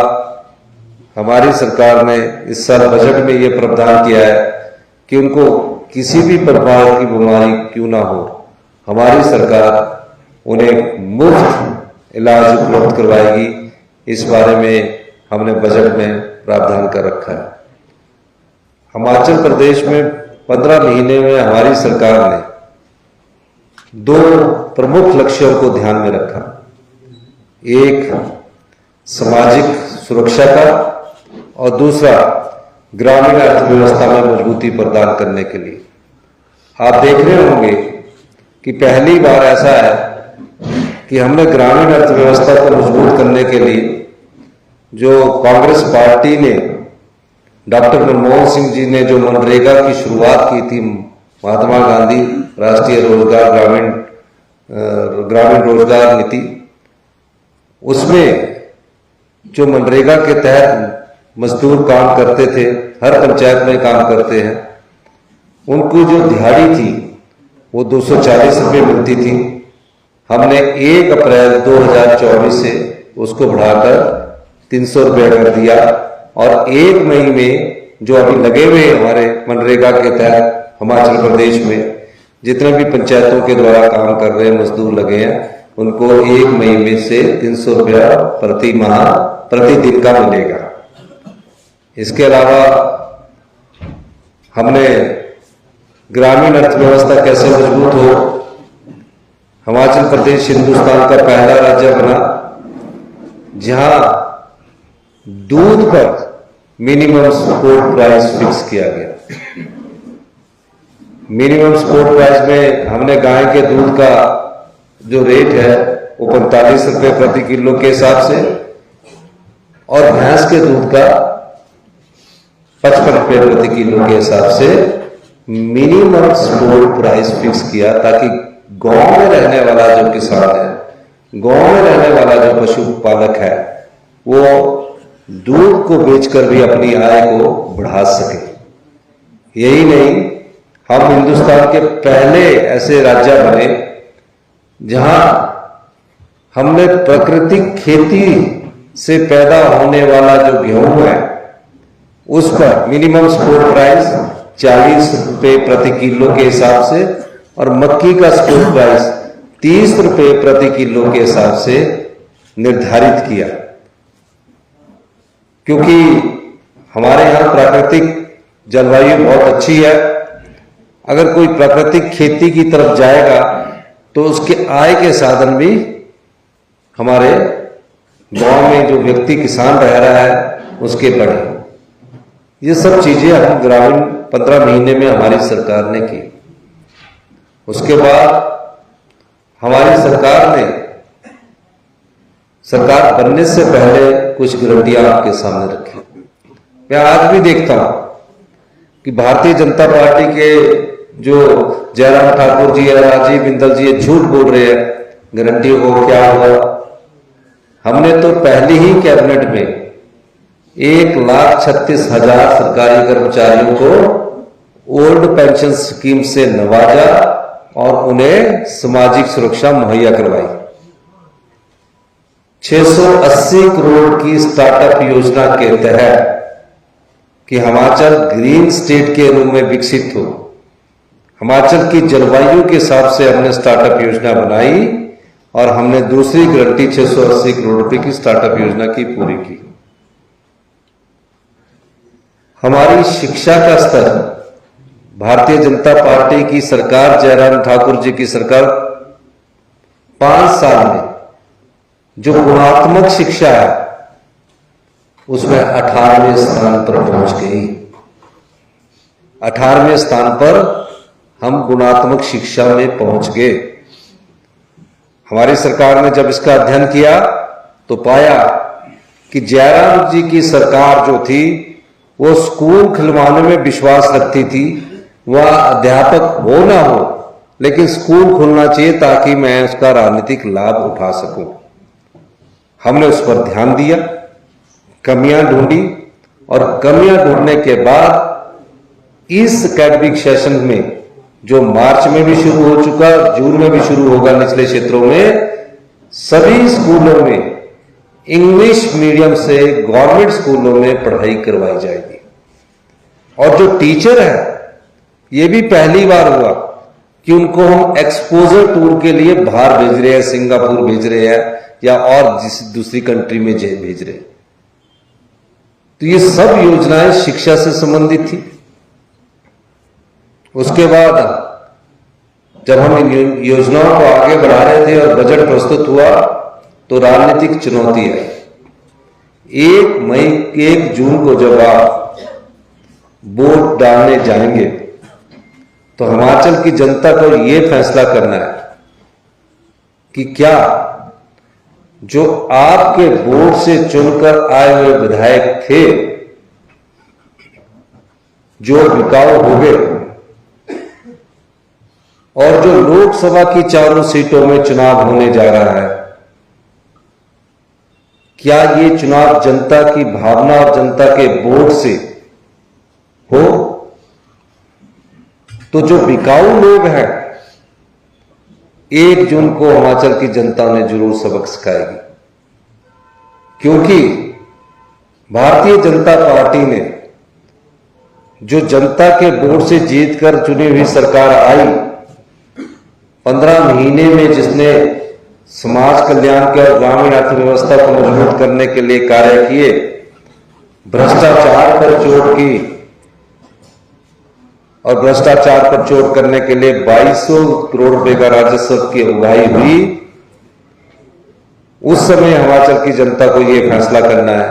हमारी सरकार ने इस साल बजट में ये प्रावधान किया है कि उनको किसी भी प्रकार की बीमारी क्यों ना हो, हमारी सरकार उन्हें मुफ्त इलाज उपलब्ध करवाएगी। इस बारे में हमने बजट में प्रावधान कर रखा है। हिमाचल प्रदेश में 15 महीने में हमारी सरकार ने 2 प्रमुख लक्ष्यों को ध्यान में रखा। एक सामाजिक सुरक्षा का और दूसरा ग्रामीण अर्थव्यवस्था में मजबूती प्रदान करने के लिए। आप देख रहे होंगे कि पहली बार ऐसा है कि हमने ग्रामीण अर्थव्यवस्था को मजबूत करने के लिए जो कांग्रेस पार्टी ने, डॉक्टर मनमोहन सिंह जी ने जो मनरेगा की शुरुआत की थी, महात्मा गांधी राष्ट्रीय ग्रामीण रोजगार नीति, उसमें जो मनरेगा के तहत मजदूर काम करते थे, हर पंचायत में काम करते हैं, उनको जो दिहाड़ी थी वो 240 रुपये मिलती थी। हमने 1 अप्रैल 2024 से उसको बढ़ाकर 300 रुपये कर दिया और 1 मई में जो अभी लगे हुए हमारे मनरेगा के तहत हिमाचल प्रदेश में जितने भी पंचायतों के द्वारा काम कर रहे मजदूर लगे हैं, उनको 1 मई में से 300 रुपया प्रति माह प्रतिदिन का मिलेगा। इसके अलावा हमने ग्रामीण अर्थव्यवस्था कैसे मजबूत हो, हिमाचल प्रदेश हिंदुस्तान का पहला राज्य बना जहां दूध पर मिनिमम सपोर्ट प्राइस फिक्स किया गया। मिनिमम सपोर्ट प्राइस में हमने गाय के दूध का जो रेट है वो 45 रुपये प्रति किलो के हिसाब से और भैंस के दूध का 55 रुपये प्रति किलो के हिसाब से मिनिमम सपोर्ट प्राइस फिक्स किया, ताकि गांव में रहने वाला जो किसान है, गांव में रहने वाला जो पशुपालक है, वो दूध को बेचकर भी अपनी आय को बढ़ा सके। यही नहीं, हम हिंदुस्तान के पहले ऐसे राज्य बने जहां हमने प्राकृतिक खेती से पैदा होने वाला जो गेहूं है उस पर मिनिमम सपोर्ट प्राइस 40 रुपये प्रति किलो के हिसाब से और मक्की का सपोर्ट प्राइस 30 रुपये प्रति किलो के हिसाब से निर्धारित किया। क्योंकि हमारे यहां प्राकृतिक जलवायु बहुत अच्छी है, अगर कोई प्राकृतिक खेती की तरफ जाएगा तो उसके आय के साधन भी हमारे गांव में जो व्यक्ति किसान रह रहा है उसके बढ़े। ये सब चीजें हम ग्रामीण 15 महीने में हमारी सरकार ने की। उसके बाद हमारी सरकार बनने से पहले कुछ गारंटियां आपके सामने रखी। मैं आज भी देखता हूं कि भारतीय जनता पार्टी के जो जयराम ठाकुर जी या राजीव बिंदल जी ये झूठ बोल रहे हैं गारंटियों को क्या हुआ। हमने तो पहली ही कैबिनेट में 1,36,000 सरकारी कर्मचारियों को ओल्ड पेंशन स्कीम से नवाजा और उन्हें सामाजिक सुरक्षा मुहैया करवाई। 680 करोड़ की स्टार्टअप योजना के तहत कि हिमाचल ग्रीन स्टेट के रूप में विकसित हो, हिमाचल की जलवायु के हिसाब से हमने स्टार्टअप योजना बनाई और हमने दूसरी गारंटी 680 करोड़ रुपए की स्टार्टअप योजना की पूरी की। हमारी शिक्षा का स्तर, भारतीय जनता पार्टी की सरकार, जयराम ठाकुर जी की सरकार 5 साल में जो गुणात्मक शिक्षा है उसमें 18वें स्थान पर पहुंच गई। 18वें स्थान पर हम गुणात्मक शिक्षा में पहुंच गए। हमारी सरकार ने जब इसका अध्ययन किया तो पाया कि जयराम जी की सरकार जो थी वो स्कूल खुलवाने में विश्वास रखती थी। वह अध्यापक हो ना हो लेकिन स्कूल खुलना चाहिए ताकि मैं उसका राजनीतिक लाभ उठा सकूं। हमने उस पर ध्यान दिया, कमियां ढूंढी और कमियां ढूंढने के बाद इस एकेडमिक सेशन में जो मार्च में भी शुरू हो चुका, जून में भी शुरू होगा निचले क्षेत्रों में, सभी स्कूलों में इंग्लिश मीडियम से गवर्नमेंट स्कूलों में पढ़ाई करवाई जाएगी। और जो टीचर है ये भी पहली बार हुआ कि उनको हम एक्सपोजर टूर के लिए बाहर भेज रहे हैं, सिंगापुर भेज रहे हैं या और दूसरी कंट्री में भेज रहे हैं। तो ये सब योजनाएं शिक्षा से संबंधित थी। उसके बाद जब हम इन योजनाओं को आगे बढ़ा रहे थे और बजट प्रस्तुत हुआ तो राजनीतिक चुनौती है। 1 जून को जब आप वोट डालने जाएंगे तो हिमाचल की जनता को यह फैसला करना है कि क्या जो आपके वोट से चुनकर आए हुए विधायक थे जो बिकाऊ हो गए और जो लोकसभा की 4 सीटों में चुनाव होने जा रहा है, क्या ये चुनाव जनता की भावना और जनता के वोट से हो? तो जो बिकाऊ लोग हैं 1 जून को हिमाचल की जनता ने जरूर सबक सिखाएगी, क्योंकि भारतीय जनता पार्टी ने जो जनता के वोट से जीतकर चुनी हुई सरकार आई, 15 महीने में जिसने समाज कल्याण के और ग्रामीण अर्थव्यवस्था को मजबूत करने के लिए कार्य किए, भ्रष्टाचार पर चोट की और भ्रष्टाचार पर चोट करने के लिए 2200 करोड़ रुपए का राजस्व की उगाही हुई, उस समय हिमाचल की जनता को यह फैसला करना है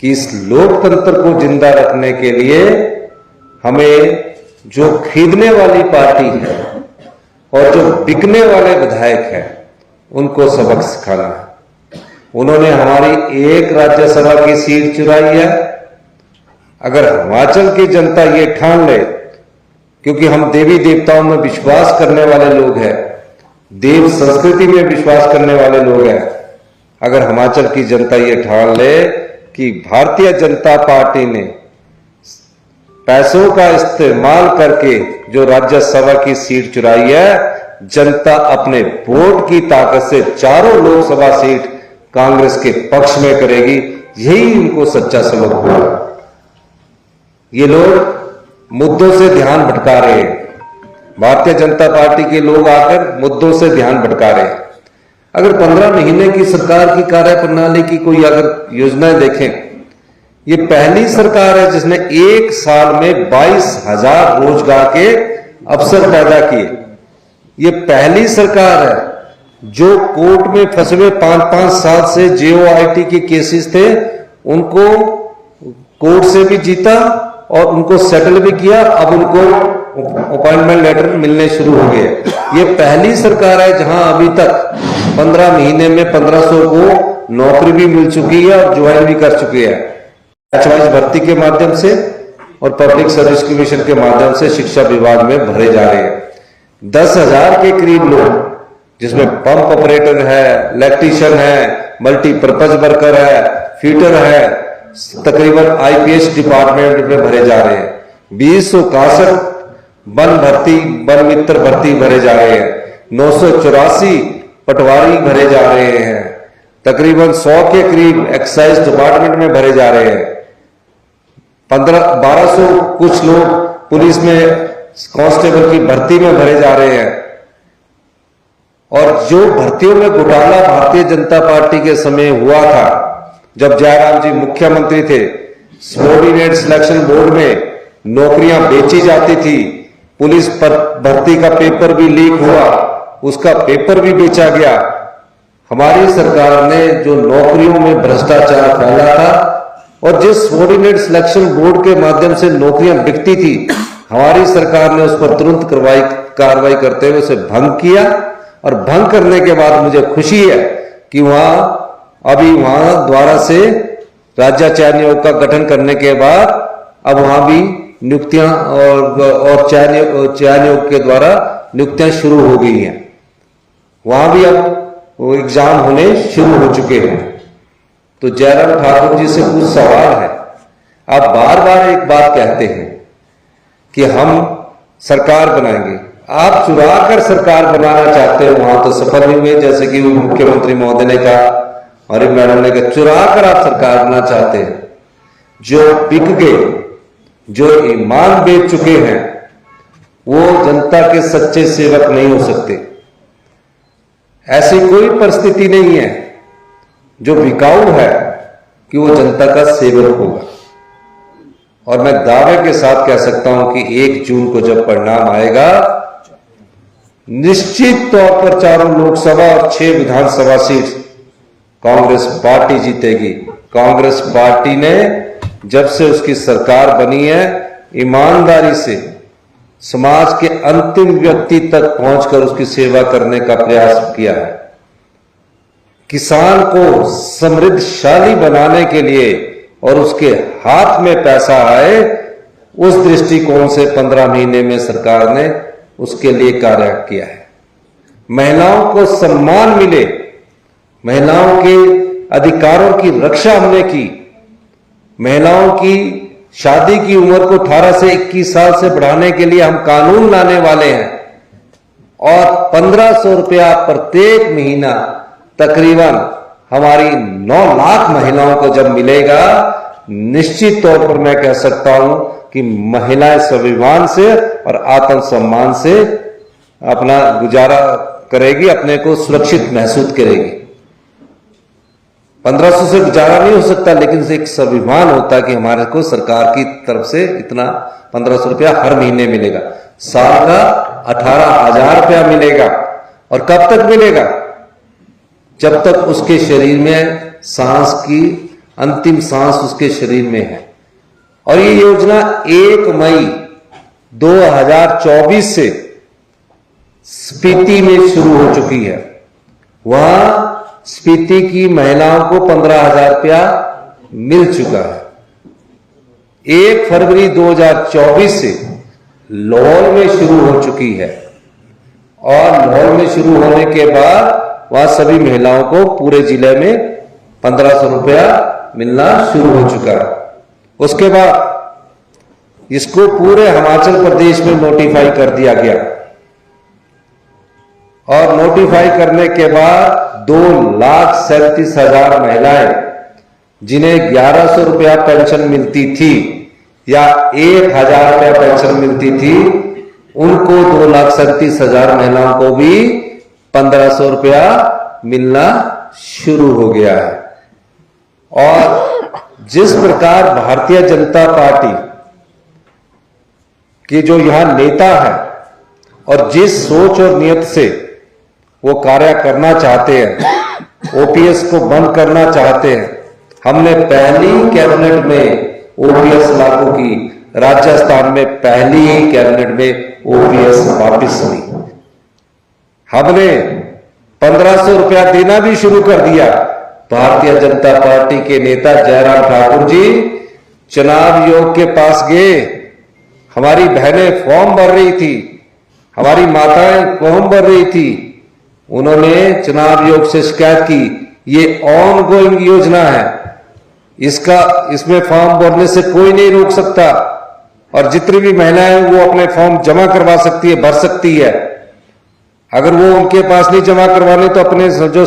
कि इस लोकतंत्र को जिंदा रखने के लिए हमें जो खरीदने वाली पार्टी है और जो बिकने वाले विधायक हैं उनको सबक सिखाना है। उन्होंने हमारी 1 राज्यसभा की सीट चुराई है। अगर हिमाचल की जनता ये ठान ले, क्योंकि हम देवी देवताओं में विश्वास करने वाले लोग हैं, देव संस्कृति में विश्वास करने वाले लोग हैं, अगर हिमाचल की जनता ये ठान ले कि भारतीय जनता पार्टी ने पैसों का इस्तेमाल करके जो राज्यसभा की सीट चुराई है, जनता अपने वोट की ताकत से 4 लोकसभा सीट कांग्रेस के पक्ष में करेगी। यही उनको सच्चा सबक हुआ। ये लोग मुद्दों से ध्यान भटका रहे हैं। भारतीय जनता पार्टी के लोग आकर मुद्दों से ध्यान भटका रहे हैं। अगर 15 महीने की सरकार की कार्य प्रणाली की कोई अगर योजनाएं देखें, ये पहली सरकार है जिसने 1 साल में 22,000 रोजगार के अवसर पैदा किए। ये पहली सरकार है जो कोर्ट में फंसे हुए 5-5 साल से JOIT के केसेस थे, उनको कोर्ट से भी जीता और उनको सेटल भी किया। अब उनको अपॉइंटमेंट लेटर मिलने शुरू हो गए। ये पहली सरकार है जहां अभी तक 15 महीने में 1500 को नौकरी भी मिल चुकी है और ज्वाइन भी कर चुकी है। बैच वाइज भर्ती के माध्यम से और पब्लिक सर्विस कमीशन के माध्यम से शिक्षा विभाग में भरे जा रहे हैं। 10,000 के करीब लोग, जिसमें पंप ऑपरेटर है, इलेक्ट्रीशियन है, मल्टीपर्पज वर्कर है, फीटर है, तकरीबन IPS डिपार्टमेंट में भरे जा रहे हैं। 2061 वन मित्र भर्ती भरे जा रहे हैं। 984 पटवारी भरे जा रहे हैं। तकरीबन 100 के करीब एक्साइज डिपार्टमेंट में भरे जा रहे हैं। 1200 कुछ लोग पुलिस में कांस्टेबल की भर्ती में भरे जा रहे हैं। और जो भर्तियों में घोटाला भारतीय जनता पार्टी के समय हुआ था, जब जयराम जी मुख्यमंत्री थे, सबॉर्डिनेट सिलेक्शन बोर्ड में नौकरियां बेची जाती थी, पुलिस पर भर्ती का पेपर भी लीक हुआ, उसका पेपर भी बेचा गया। हमारी सरकार ने जो नौकरियों में भ्रष्टाचार फैला था और जिस सबॉर्डिनेट सिलेक्शन बोर्ड के माध्यम से नौकरियां बिकती थी, हमारी सरकार ने उस पर तुरंत कार्रवाई करते हुए उसे भंग किया। और भंग करने के बाद मुझे खुशी है कि वहां द्वारा से राज्य चयन आयोग का गठन करने के बाद अब वहां भी नियुक्तियां और चयन आयोग के द्वारा नियुक्तियां शुरू हो गई हैं। वहां भी अब एग्जाम होने शुरू हो चुके हैं। तो जयराम ठाकुर जी से कुछ सवाल है। आप बार बार एक बात कहते हैं कि हम सरकार बनाएंगे, आप चुरा कर सरकार बनाना चाहते हो, वहां तो सफल नहीं हुए, जैसे कि मुख्यमंत्री महोदय ने कहा और मैडम ने कहा, चुरा कर आप सरकार बनाना चाहते हैं। जो बिक गए, जो ईमान बेच चुके हैं, वो जनता के सच्चे सेवक नहीं हो सकते। ऐसी कोई परिस्थिति नहीं है जो बिकाऊ है कि वो जनता का सेवक होगा। और मैं दावे के साथ कह सकता हूं कि 1 जून को जब परिणाम आएगा, निश्चित तौर पर 4 लोकसभा और 6 विधानसभा सीट कांग्रेस पार्टी जीतेगी। कांग्रेस पार्टी ने जब से उसकी सरकार बनी है, ईमानदारी से समाज के अंतिम व्यक्ति तक पहुंचकर उसकी सेवा करने का प्रयास किया है। किसान को समृद्धशाली बनाने के लिए और उसके हाथ में पैसा आए, उस दृष्टिकोण से 15 महीने में सरकार ने उसके लिए कार्य किया है। महिलाओं को सम्मान मिले, महिलाओं के अधिकारों की रक्षा हमने की। महिलाओं की शादी की उम्र को 18 से 21 साल से बढ़ाने के लिए हम कानून लाने वाले हैं और 1500 रुपया प्रत्येक महीना तकरीबन हमारी 9 लाख महिलाओं को जब मिलेगा, निश्चित तौर पर मैं कह सकता हूं कि महिलाएं स्वाभिमान से और आत्मसम्मान से अपना गुजारा करेगी, अपने को सुरक्षित महसूस करेगी। 1500 से गुजारा नहीं हो सकता, लेकिन एक स्वाभिमान होता है कि हमारे को सरकार की तरफ से इतना 1500 रुपया हर महीने मिलेगा। साल का 18,000 रुपया मिलेगा। और कब तक मिलेगा? जब तक उसके शरीर में सांस की अंतिम सांस उसके शरीर में है। और ये योजना 1 मई 2024 से स्पीति में शुरू हो चुकी है। वहां स्पीति की महिलाओं को 15,000 रुपया मिल चुका है। 1 फरवरी 2024 से लाहौल में शुरू हो चुकी है और लाहौल में शुरू होने के बाद वहां सभी महिलाओं को पूरे जिले में 1500 रुपया मिलना शुरू हो चुका है। उसके बाद इसको पूरे हिमाचल प्रदेश में नोटिफाई कर दिया गया और नोटिफाई करने के बाद 2,37,000 महिलाएं जिन्हें 1100 रुपया पेंशन मिलती थी या 1,000 रुपया पेंशन मिलती थी, उनको 2,37,000 महिलाओं को भी 1500 रुपया मिलना शुरू हो गया है। और जिस प्रकार भारतीय जनता पार्टी के जो यहां नेता है और जिस सोच और नियत से वो कार्य करना चाहते हैं, ओपीएस को बंद करना चाहते हैं, हमने पहली कैबिनेट में ओपीएस लागू की। राजस्थान में पहली ही कैबिनेट में ओपीएस वापस हुई। हमने 1500 रुपया देना भी शुरू कर दिया। भारतीय जनता पार्टी के नेता जयराम ठाकुर जी चुनाव आयोग के पास गए, हमारी बहनें फॉर्म भर रही थी, हमारी माताएं फॉर्म भर रही थी। उन्होंने चुनाव आयोग से शिकायत की, ये ऑन गोइंग योजना है, इसमें फॉर्म भरने से कोई नहीं रोक सकता और जितनी भी महिलाएं वो अपने फॉर्म जमा करवा सकती है, भर सकती है। अगर वो उनके पास नहीं जमा करवाने तो अपने जो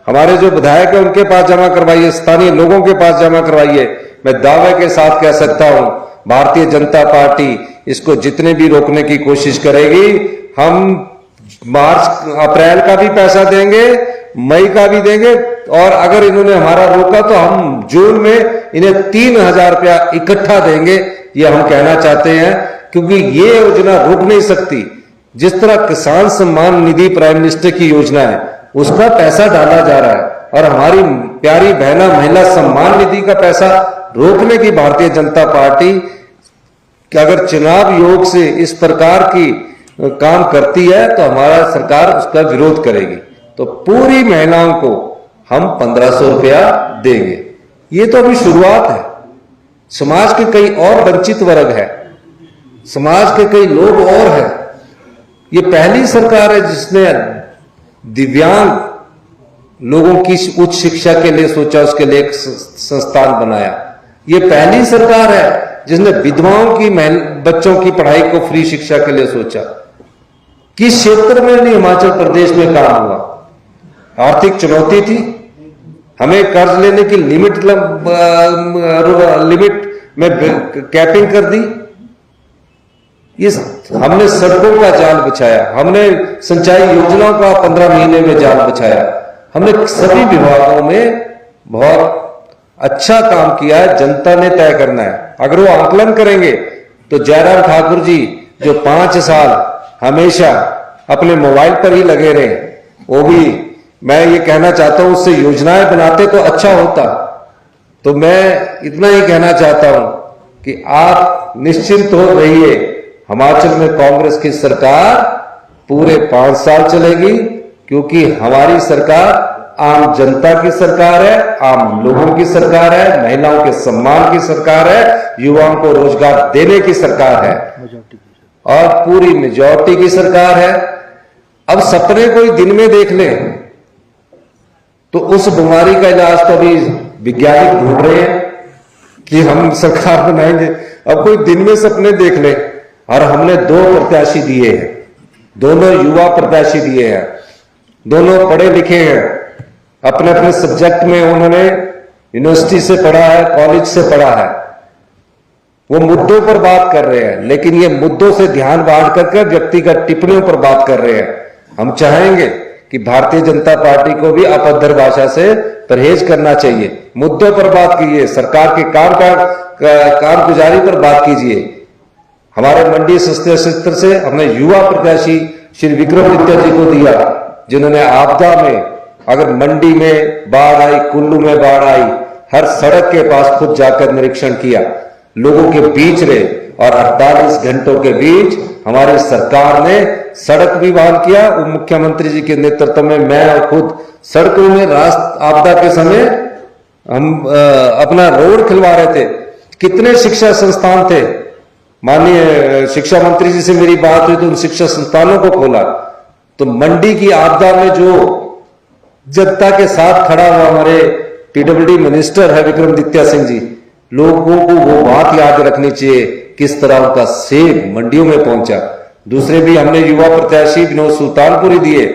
हमारे जो विधायक है उनके पास जमा करवाइए, स्थानीय लोगों के पास जमा करवाइए। मैं दावे के साथ कह सकता हूं, भारतीय जनता पार्टी इसको जितने भी रोकने की कोशिश करेगी। हम अप्रैल का भी पैसा देंगे, मई का भी देंगे और अगर इन्होंने हमारा रोका तो हम जून में इन्हें 3,000 रुपया इकट्ठा देंगे। ये हम कहना चाहते हैं, क्योंकि ये योजना रुक नहीं सकती। जिस तरह किसान सम्मान निधि प्राइम मिनिस्टर की योजना है, उसका पैसा डाला जा रहा है और हमारी प्यारी बहना महिला सम्मान निधि का पैसा रोकने की भारतीय जनता पार्टी कि अगर चुनाव आयोग से इस प्रकार की काम करती है तो हमारा सरकार उसका विरोध करेगी। तो पूरी महिलाओं को हम 1500 रुपया देंगे। ये तो अभी शुरुआत है। समाज के कई और वंचित वर्ग है, समाज के कई लोग और हैं। ये पहली सरकार है जिसने दिव्यांग लोगों की उच्च शिक्षा के लिए सोचा, उसके लिए एक संस्थान बनाया। ये पहली सरकार है जिसने विधवाओं की बच्चों की पढ़ाई को फ्री शिक्षा के लिए सोचा। किस क्षेत्र में नहीं हिमाचल प्रदेश में काम हुआ? आर्थिक चुनौती थी, हमें कर्ज लेने की लिमिट में कैपिंग कर दी। हमने सड़कों का जाल बिछाया, हमने सिंचाई योजनाओं का 15 महीने में जाल बिछाया, हमने सभी विभागों में बहुत अच्छा काम किया है। जनता ने तय करना है। अगर वो आकलन करेंगे तो जयराम ठाकुर जी जो 5 साल हमेशा अपने मोबाइल पर ही लगे रहे, वो भी मैं ये कहना चाहता हूं उससे योजनाएं बनाते तो अच्छा होता। तो मैं इतना ही कहना चाहता हूं कि आप निश्चिंत हो रहिए, हिमाचल में कांग्रेस की सरकार पूरे 5 साल चलेगी, क्योंकि हमारी सरकार आम जनता की सरकार है, आम लोगों की सरकार है, महिलाओं के सम्मान की सरकार है, युवाओं को रोजगार देने की सरकार है और पूरी मेजॉरिटी की सरकार है। अब सपने कोई दिन में देख ले तो उस बीमारी का इलाज तो अभी वैज्ञानिक ढूंढ रहे हैं कि हम सरकार बनाएंगे। अब कोई दिन में सपने देख ले। और हमने 2 प्रत्याशी दिए हैं, दोनों युवा प्रत्याशी दिए हैं, दोनों पढ़े लिखे हैं, अपने अपने सब्जेक्ट में उन्होंने यूनिवर्सिटी से पढ़ा है, कॉलेज से पढ़ा है, वो मुद्दों पर बात कर रहे हैं, लेकिन ये मुद्दों से ध्यान बांट करके व्यक्तिगत टिप्पणियों पर बात कर रहे हैं। हम चाहेंगे कि भारतीय जनता पार्टी को भी अभद्र भाषा से परहेज करना चाहिए। मुद्दों पर बात कीजिए, सरकार के कारगुजारी पर बात कीजिए। हमारे मंडी संसदीय क्षेत्र से हमने युवा प्रत्याशी श्री विक्रमादित्य जी को दिया, जिन्होंने आपदा में, अगर मंडी में बाढ़ आई, कुल्लू में बाढ़ आई, हर सड़क के पास खुद जाकर निरीक्षण किया, लोगों के बीच रहे और 48 घंटों के बीच हमारी सरकार ने सड़क भी बहाल किया। उप मुख्यमंत्री जी के नेतृत्व में मैं और खुद सड़कों में आपदा के समय हम अपना रोड खिलवा रहे थे। कितने शिक्षा संस्थान थे, माननीय शिक्षा मंत्री जी से मेरी बात हुई तो उन शिक्षा संस्थानों को खोला। तो मंडी की आपदा में जो जनता के साथ खड़ा हुआ हमारे पीडब्ल्यूडी मिनिस्टर है विक्रमादित्य सिंह जी, लोगों को वो बात याद रखनी चाहिए किस तरह उनका सेब मंडियों में पहुंचा। दूसरे भी हमने युवा प्रत्याशी विनोद सुल्तानपुरी दिए,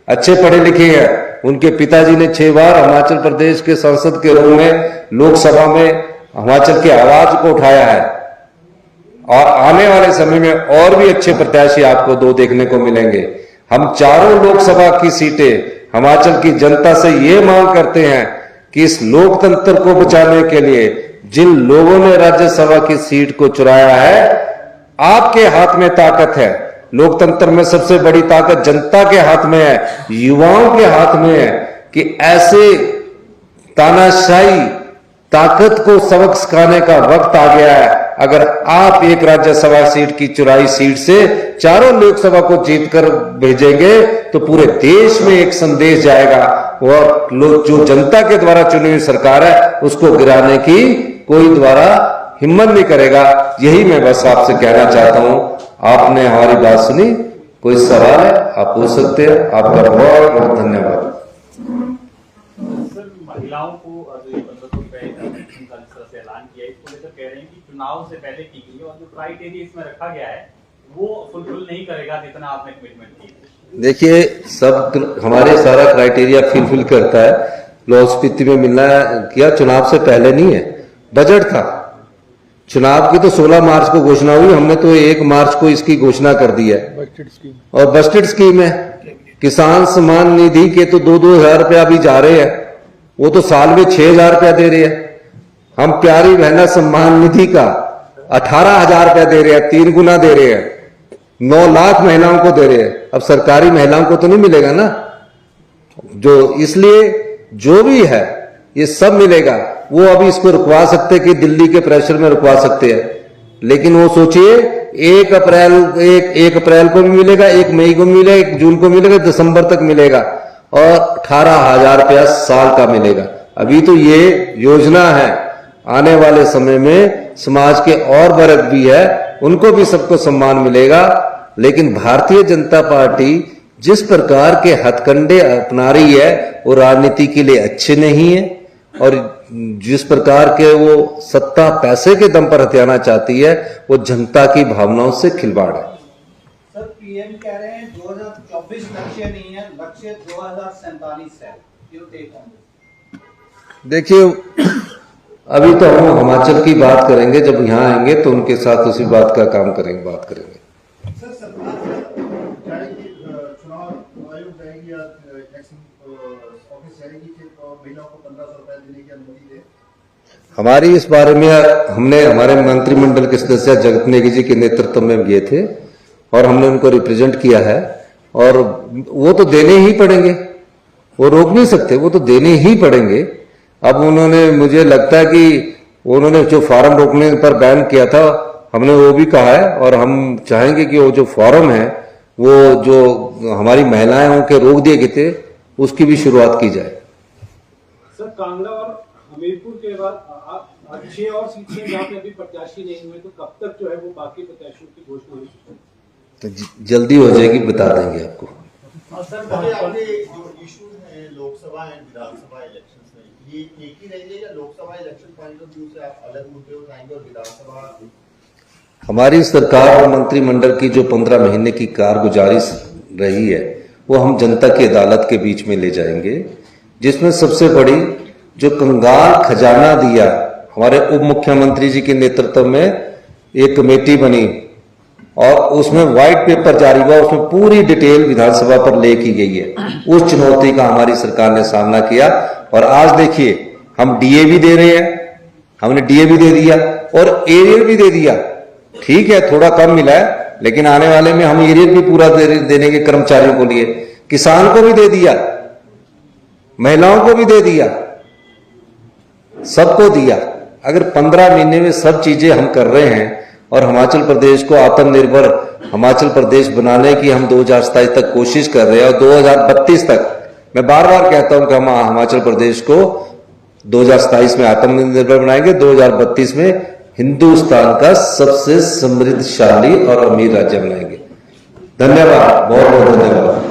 अच्छे पढ़े लिखे हैं। उनके पिताजी ने 6 बार हिमाचल प्रदेश के सांसद के रूप में लोकसभा में हिमाचल की आवाज को उठाया है। और आने वाले समय में और भी अच्छे प्रत्याशी आपको 2 देखने को मिलेंगे। हम चारों लोकसभा की सीटें हिमाचल की जनता से ये मांग करते हैं कि इस लोकतंत्र को बचाने के लिए जिन लोगों ने राज्यसभा की सीट को चुराया है, आपके हाथ में ताकत है। लोकतंत्र में सबसे बड़ी ताकत जनता के हाथ में है, युवाओं के हाथ में है कि ऐसे तानाशाही ताकत को सबक सिखाने का वक्त आ गया है। अगर आप एक राज्यसभा सीट की चुराई सीट से चारों लोकसभा को जीतकर भेजेंगे तो पूरे देश में एक संदेश जाएगा और जो जनता के द्वारा चुनी हुई सरकार है उसको गिराने की कोई द्वारा हिम्मत नहीं करेगा। यही मैं बस आपसे कहना चाहता हूं। आपने हमारी बात सुनी, कोई सवाल है आप पूछ सकते हैं। आपका बहुत बहुत धन्यवाद। सर, महिलाओं को जो 1500 रुपए से ऐलान किया, इसको लेकर कह रहे हैं कि चुनाव से पहले की गई और जो क्राइटेरिया इसमें रखा गया है वो फुलफिल नहीं करेगा जितना आपने कमिटमेंट की। देखिए, सब हमारे सारा क्राइटेरिया फुलफिल करता है। लाहौल स्पीति में मिलना किया चुनाव से पहले नहीं है, बजट था। चुनाव की तो 16 मार्च को घोषणा हुई, हमने तो 1 मार्च को इसकी घोषणा कर दी है। और बजटेड स्कीम है। किसान सम्मान निधि के तो 2-2 हजार रुपया अभी जा रहे हैं, वो तो साल में 6 हजार रुपया दे रहे हैं। हम प्यारी बहना सम्मान निधि का 18,000 रुपया दे रहे हैं, 3 गुना दे रहे हैं। 9 लाख महिलाओं को दे रहे हैं। अब सरकारी महिलाओं को तो नहीं मिलेगा ना, जो इसलिए जो भी है ये सब मिलेगा। वो अभी इसको रुकवा सकते कि दिल्ली के प्रेशर में रुकवा सकते हैं, लेकिन वो सोचिए 1 अप्रैल को भी मिलेगा, 1 मई को मिलेगा, 1 जून को मिलेगा, दिसंबर तक मिलेगा और 18,000 रुपया साल का मिलेगा। अभी तो ये योजना है। आने वाले समय में समाज के और वर्ग भी है, उनको भी सबको सम्मान मिलेगा। लेकिन भारतीय जनता पार्टी जिस प्रकार के हथकंडे अपना रही है वो राजनीति के लिए अच्छे नहीं है और जिस प्रकार के वो सत्ता पैसे के दम पर हथियाना चाहती है वो जनता की भावनाओं से खिलवाड़ है। सर, पीएम कह रहे हैं 2024 लक्ष्य नहीं है, लक्ष्य 2047 है। देखिए, अभी तो हम हिमाचल की बात करेंगे, जब यहाँ आएंगे तो उनके साथ उसी बात का काम करेंगे, बात करेंगे। महिलाओं को 1500 रुपए देने की अनुमति दे। हमारी इस बारे में हमने हमारे मंत्रिमंडल के सदस्य जगत नेगी जी के नेतृत्व में गए थे और हमने उनको रिप्रेजेंट किया है, और वो तो देने ही पड़ेंगे, वो रोक नहीं सकते, वो तो देने ही पड़ेंगे। अब उन्होंने, मुझे लगता है कि उन्होंने जो फॉर्म रोकने पर बैन किया था, हमने वो भी कहा है, और हम चाहेंगे कि वो जो फॉर्म है वो जो हमारी महिलाएं उनके रोक दिए गए थे उसकी भी शुरुआत की जाए। सर, कांगड़ा और हमीरपुर के बाद 6 और सीटें जहाँ पे अभी प्रत्याशी नहीं हुए, तो कब तक जो है वो बाकी प्रत्याशियों की घोषणा हो सकती है? तो जल्दी हो जाएगी, बता देंगे आपको। और सर, आपने जो इशू है लोकसभा एंड विधानसभा इलेक्शंस में, ये एक ही रहेंगे या Lok Sabha election point of view से आप अलग मुद्दे उठाएंगे और विधानसभा? हमारी सरकार और मंत्रिमंडल की जो 15 महीने की कारगुजारी रही है वो हम जनता की अदालत के बीच में ले जाएंगे, जिसमें सबसे बड़ी जो कंगाल खजाना दिया, हमारे उप मुख्यमंत्री जी के नेतृत्व में एक कमेटी बनी और उसमें व्हाइट पेपर जारी हुआ, उसमें पूरी डिटेल विधानसभा पर ले की गई है। उस चुनौती का हमारी सरकार ने सामना किया और आज देखिए हम डीए भी दे रहे हैं, हमने डीए भी दे दिया और एरियर भी दे दिया। ठीक है, थोड़ा कम मिला है, लेकिन आने वाले में हम एरियर भी पूरा देने के कर्मचारियों को लिए, किसान को भी दे दिया, महिलाओं को भी दे दिया, सबको दिया। अगर 15 महीने में सब चीजें हम कर रहे हैं और हिमाचल प्रदेश को आत्मनिर्भर हिमाचल प्रदेश बनाने की हम 2027 तक कोशिश कर रहे हैं और 2032 तक, मैं बार बार कहता हूं कि हम हिमाचल प्रदेश को 2027 में आत्मनिर्भर बनाएंगे, 2032 में हिंदुस्तान का सबसे समृद्धशाली और अमीर राज्य बनाएंगे। धन्यवाद, बहुत बहुत धन्यवाद।